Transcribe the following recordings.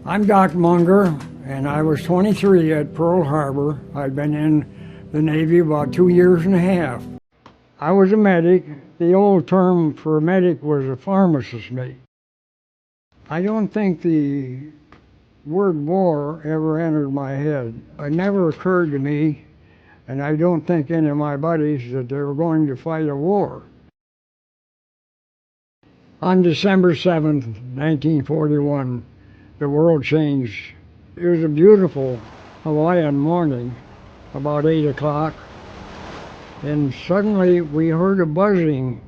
I'm Doc Munger, and I was 23 at Pearl Harbor. I'd been in the Navy about 2 years and a half. I was a medic. The old term for a medic was a pharmacist mate. I don't think the word war ever entered my head. It never occurred to me, and I don't think any of my buddies, that they were going to fight a war. On December 7th, 1941, the world changed. It was a beautiful Hawaiian morning, about 8 o'clock, and suddenly we heard a buzzing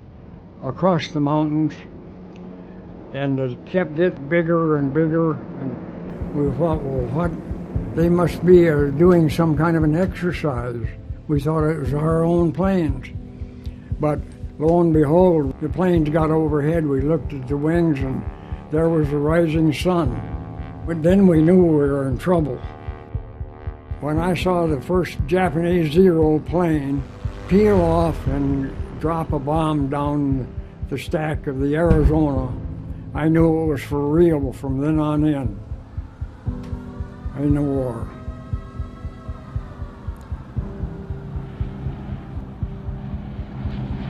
across the mountains, and it kept getting bigger and bigger, and we thought, well, what? They must be doing some kind of an exercise. We thought it was our own planes. But lo and behold, the planes got overhead. We looked at the wings, and there was the rising sun. But then we knew we were in trouble. When I saw the first Japanese Zero plane peel off and drop a bomb down the stack of the Arizona, I knew it was for real from then on in the war.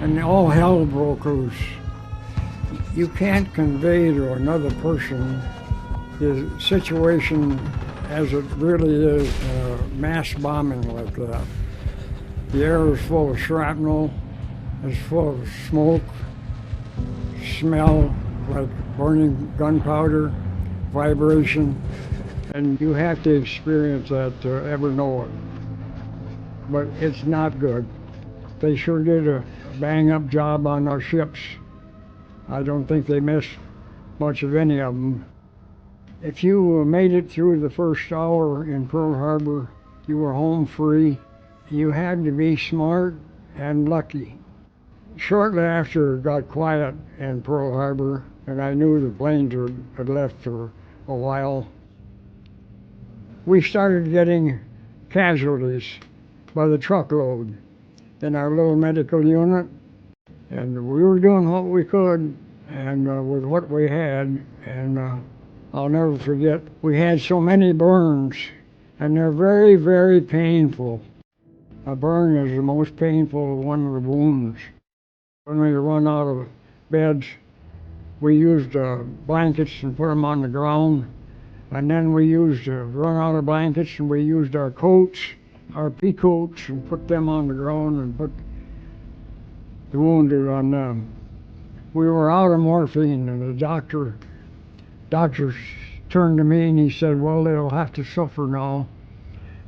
And all hell broke loose. You can't convey to another person the situation as it really is, mass bombing like that. The air is full of shrapnel, it's full of smoke, smell like burning gunpowder, vibration, and you have to experience that to ever know it. But it's not good. They sure did a bang-up job on our ships. I don't think they missed much of any of them. If you made it through the first hour in Pearl Harbor, you were home free. You had to be smart and lucky. Shortly after it got quiet in Pearl Harbor, and I knew the planes had left for a while, we started getting casualties by the truckload in our little medical unit. And we were doing what we could, and with what we had, and I'll never forget, we had so many burns, and they're very, very painful. A burn is the most painful one of the wounds. When we run out of beds, we used blankets and put them on the ground, and then we used run out of blankets, and we used our coats, our pea coats, and put them on the ground and put the wounded on them. We were out of morphine, and the doctor turned to me and he said, well, they'll have to suffer now.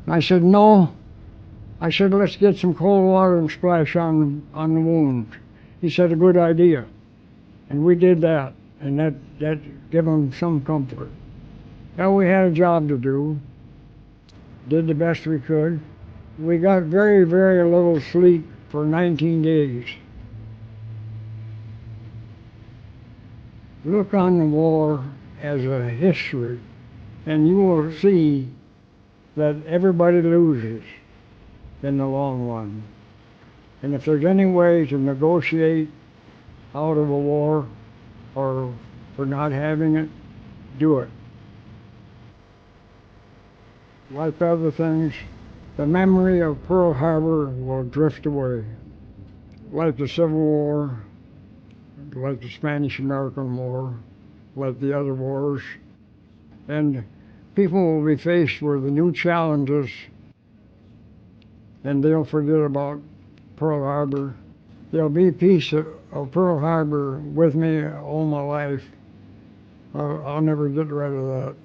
And I said, no. I said, let's get some cold water and splash on the wound. He said, a good idea. And we did that, and that gave him some comfort. Now we had a job to do, did the best we could. We got very, very little sleep for 19 days. Look on the war as a history, and you will see that everybody loses in the long run. And if there's any way to negotiate out of a war or for not having it, do it. Like other things, the memory of Pearl Harbor will drift away. Like the Civil War, like the Spanish-American War, like the other wars. And people will be faced with the new challenges, and they'll forget about Pearl Harbor. There'll be a piece of Pearl Harbor with me all my life. I'll never get rid of that.